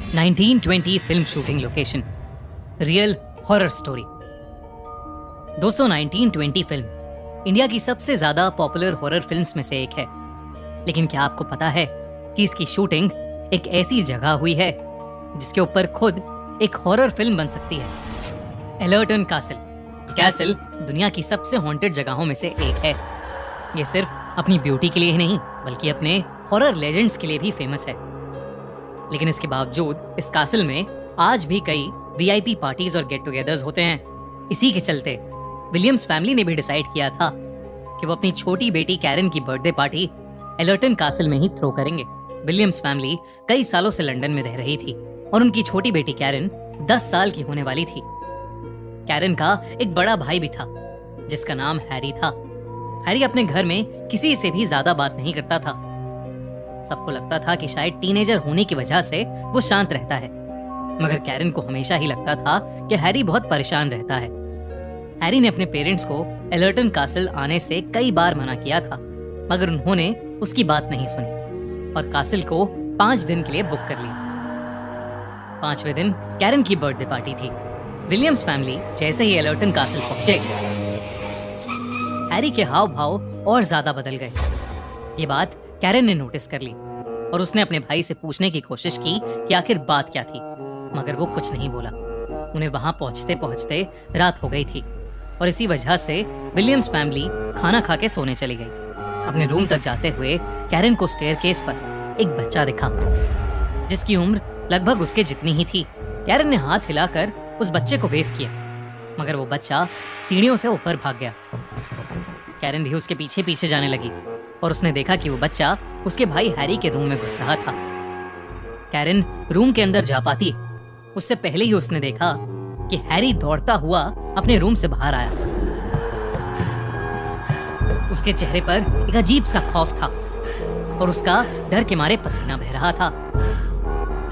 1920 film shooting location, real horror story. दोस्तों, 1920 film India की सबसे ज्यादा पॉपुलर हॉरर फिल्म्स में से एक है। लेकिन क्या आपको पता है कि इसकी शूटिंग एक ऐसी जगह हुई है जिसके ऊपर खुद एक हॉरर फिल्म बन सकती है। एलर्टन कैसल दुनिया की सबसे हॉन्टेड जगहों में से एक है। ये सिर्फ अपनी ब्यूटी के लिए ही नहीं बल्कि अपने हॉरर लेजेंड्स के लिए भी फेमस है। लेकिन इसके बावजूद इस कासल में आज भी कई वीआईपी पार्टीज और गेट टुगेदर्स होते हैं। इसी के चलते विलियम्स फैमिली ने भी डिसाइड किया था कि वो अपनी छोटी बेटी कैरन की बर्थडे पार्टी एलर्टन कासल में ही थ्रो करेंगे। विलियम्स फैमिली कई सालों से लंदन में रह रही थी और उनकी छोटी बेटी कैरन 10 साल की होने वाली थी। कैरन का एक बड़ा भाई भी था जिसका नाम हैरी था। हैरी अपने घर में किसी से भी ज्यादा बात नहीं करता था। सबको लगता था कि शायद टीनेजर होने की वजह से वो शांत रहता है, मगर कैरन को हमेशा ही लगता था कि हैरी बहुत परेशान रहता है। हैरी ने अपने पेरेंट्स को एलर्टन कासल आने से कई बार मना किया था, मगर उन्होंने उसकी बात नहीं सुनी और कासल को 5 दिन के लिए बुक कर लिया। 5वें दिन कैरन की बर्थडे पार्टी थी। विलियम्स फैमिली जैसे ही एलर्टन कासल पहुंचे, हैरी के हाव भाव और ज्यादा बदल गए। ये बात कैरन ने नोटिस कर ली और उसने अपने भाई से पूछने की कोशिश की कि आखिर बात क्या थी, मगर वो कुछ नहीं बोला। उन्हें वहां पहुंचते पहुंचते रात हो गई थी और इसी वजह से विलियम्स फैमिली खाना खा के सोने चली गई। अपने रूम तक जाते हुए कैरन को स्टेयरकेस पर एक बच्चा दिखा जिसकी उम्र लगभग उसके जितनी ही थी। कैरन ने हाथ हिलाकर उस बच्चे को वेव किया, मगर वो बच्चा सीढ़ियों से ऊपर भाग गया। कैरन भी उसके पीछे पीछे जाने लगी और उसने देखा कि वो बच्चा उसके भाई हैरी के रूम में घुस रहा था। कैरन रूम के अंदर जा पाती उससे पहले ही उसने देखा कि हैरी दौड़ता हुआ अपने रूम से बाहर आया। उसके चेहरे पर एक अजीब सा खौफ था और उसका डर के मारे पसीना बह रहा था।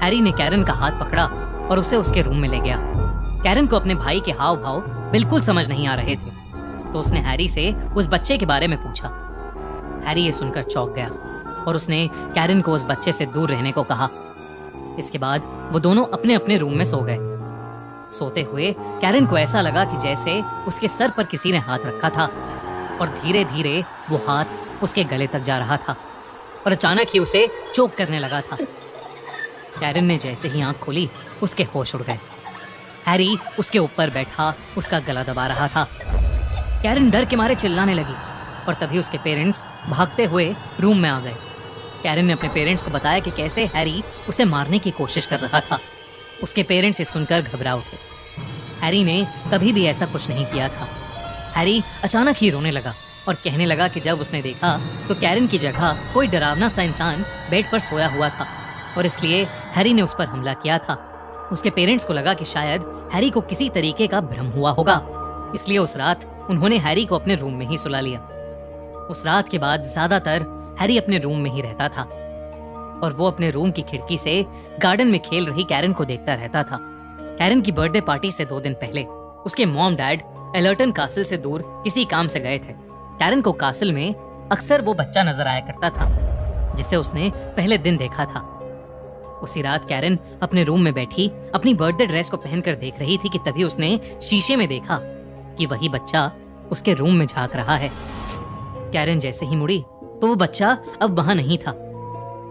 हैरी ने कैरन का हाथ पकड़ा और उसे उसके रूम में ले गया। कैरन को अपने भाई के हाव भाव बिल्कुल समझ नहीं आ रहे थे, तो उसने हैरी से उस बच्चे के बारे में पूछा। हैरी ये सुनकर चौंक गया और उसने कैरन को उस बच्चे से दूर रहने को कहा। इसके बाद वो दोनों अपने अपने रूम में सो गए। सोते हुए कैरन को ऐसा लगा कि जैसे उसके सर पर किसी ने हाथ रखा था और धीरे धीरे वो हाथ उसके गले तक जा रहा था और अचानक ही उसे चोक करने लगा था। कैरन ने जैसे ही आंख खोली उसके होश उड़ गए। हैरी उसके ऊपर बैठा उसका गला दबा रहा था। कैरन डर के मारे चिल्लाने लगी और तभी उसके पेरेंट्स भागते हुए रूम में आ गए। कैरन ने अपने पेरेंट्स को बताया कि कैसे हैरी उसे मारने की कोशिश कर रहा था। उसके पेरेंट्स ये सुनकर घबरा उठे। हैरी ने कभी भी ऐसा कुछ नहीं किया था। हैरी अचानक ही रोने लगा और कहने लगा कि जब उसने देखा तो कैरन की जगह कोई डरावना सा इंसान बेड पर सोया हुआ था और इसलिए हैरी ने उस पर हमला किया था। उसके पेरेंट्स को लगा कि शायद हैरी को किसी तरीके का भ्रम हुआ होगा, इसलिए उस रात उन्होंने हैरी को अपने रूम में ही सुला लिया। उस रात के बाद ज्यादातर हैरी अपने रूम में ही रहता था और वो अपने रूम की खिड़की से गार्डन में खेल रही कैरन को देखता रहता था। कैरन की बर्थडे पार्टी से 2 दिन पहले उसके मॉम डैड एलर्टन कासल से दूर किसी काम से गए थे। कैरन को कासल में अक्सर वो बच्चा नजर आया करता था जिसे उसने पहले दिन देखा था। उसी रात कैरन अपने रूम में बैठी अपनी बर्थडे ड्रेस को पहनकर देख रही थी कि तभी उसने शीशे में देखा कि वही बच्चा उसके रूम में झांक रहा है। कैरन जैसे ही मुड़ी तो वो बच्चा अब वहां नहीं था।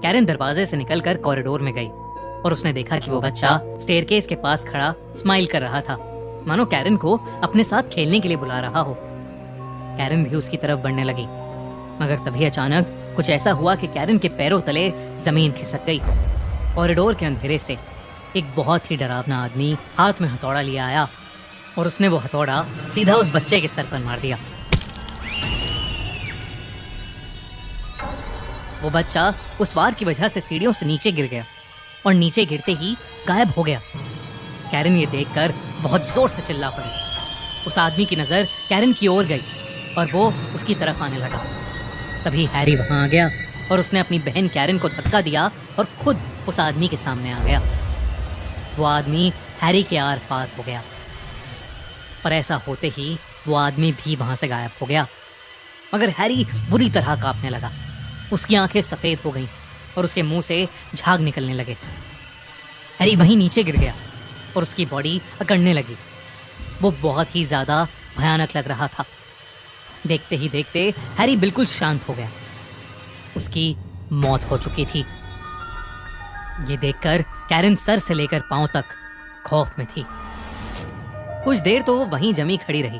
कैरन दरवाजे से निकलकर कॉरिडोर में गई और उसने देखा कि वो बच्चा स्टेयरकेस के पास खड़ा स्माइल कर रहा था, मानो कैरन को अपने साथ खेलने के लिए बुला रहा हो। कैरन भी उसकी तरफ बढ़ने लगी, मगर तभी अचानक कुछ ऐसा हुआ कि कैरन के पैरों तले जमीन खिसक गई। कॉरिडोर के अंधेरे से एक बहुत ही डरावना आदमी हाथ में हथौड़ा लिया आया और उसने वो हथौड़ा सीधा उस बच्चे के सर पर मार दिया। वो बच्चा उस वार की वजह से सीढ़ियों से नीचे गिर गया और नीचे गिरते ही गायब हो गया। कैरन ये देखकर बहुत जोर से चिल्ला पड़ी। उस आदमी की नजर कैरन की ओर गई और वो उसकी तरफ आने लगा। तभी हैरी वहां आ गया और उसने अपनी बहन कैरन को धक्का दिया और खुद उस आदमी के सामने आ गया। वो आदमी हैरी के आर पार हो गया और ऐसा होते ही वो आदमी भी वहां से गायब हो गया। मगर हैरी बुरी तरह कांपने लगा। उसकी आंखें सफेद हो गईं और उसके मुंह से झाग निकलने लगे। हैरी वहीं नीचे गिर गया और उसकी बॉडी अकड़ने लगी। वो बहुत ही ज्यादा भयानक लग रहा था। देखते ही देखते हैरी बिल्कुल शांत हो गया। उसकी मौत हो चुकी थी। ये देखकर कैरन सर से लेकर पांव तक खौफ में थी। कुछ देर तो वो वहीं जमी खड़ी रही,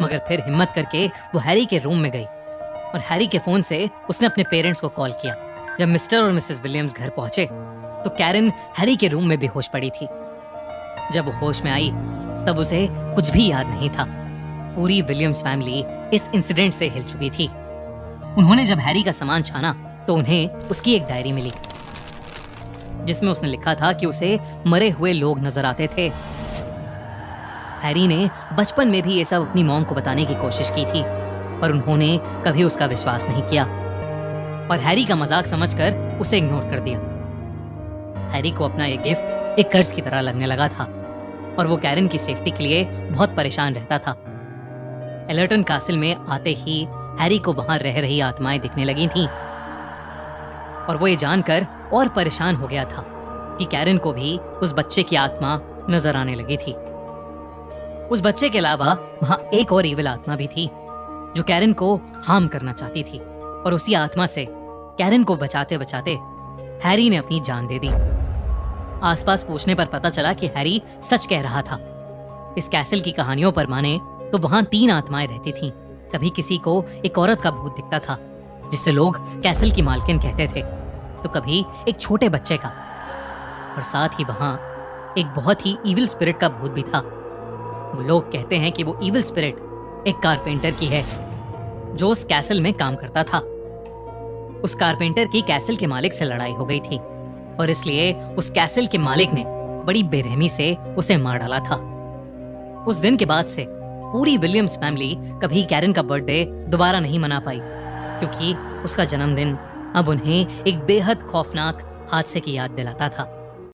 मगर फिर हिम्मत करके वो हैरी के रूम में गई और हैरी के फोन से उसने अपने पेरेंट्स को कॉल किया। जब मिस्टर और मिसेस विलियम्स घर पहुंचे तो कैरन हैरी के रूम में बेहोश पड़ी थी। जब वो होश में आई तब उसे कुछ भी याद नहीं था। पूरी विलियम्स फैमिली इस इंसिडेंट से हिल चुकी थी। उन्होंने जब हैरी का सामान छाना तो उन्हें उसकी एक डायरी मिली, जिसमें उसने लिखा था कि उसे मरे हुए लोग नजर आते थे। हैरी ने बचपन में भी ये सब अपनी मॉम को बताने की कोशिश की थी, पर उन्होंने कभी उसका विश्वास नहीं किया और हैरी का मजाक समझकर उसे इग्नोर कर दिया। हैरी को अपना ये गिफ्ट एक कर्ज की तरह लगने लगा था और वो कैरन की सेफ्टी के लिए बहुत परेशान रहता था। एलर्टन कैसल में आते ही हैरी को वहां रह रही आत्माएं दिखने लगी थीं और वो ये जानकर और परेशान हो गया था कि कैरन को भी उस बच्चे की आत्मा नजर आने लगी थी। उस बच्चे के अलावा वहां एक और इविल आत्मा भी थी जो कैरन को हार्म करना चाहती थी और उसी आत्मा से कैरन को बचाते बचाते हैरी ने अपनी जान दे दी। आसपास पूछने पर पता चला कि हैरी सच कह रहा था। इस कैसल की कहानियों पर माने तो वहां 3 आत्माएं रहती थीं। कभी किसी को एक औरत का भूत दिखता था जिसे लोग कैसल की मालकिन कहते थे, तो कभी एक छोटे बच्चे का, और साथ ही वहां एक बहुत ही इविल स्पिरिट का भूत भी था। वो लोग कहते हैं कि वो इविल स्पिरिट एक कारपेंटर की है जो उस कैसल में काम करता था। उस कारपेंटर की कैसल के मालिक से लड़ाई हो गई थी और इसलिए उस कैसल के मालिक ने बड़ी बेरहमी से उसे मार डाला था। उस दिन के बाद से पूरी विलियम्स फैमिली कभी कैरन का बर्थडे दोबारा नहीं मना पाई, क्योंकि उसका जन्मदिन अब उन्हें एक बेहद खौफनाक हादसे की याद दिलाता था।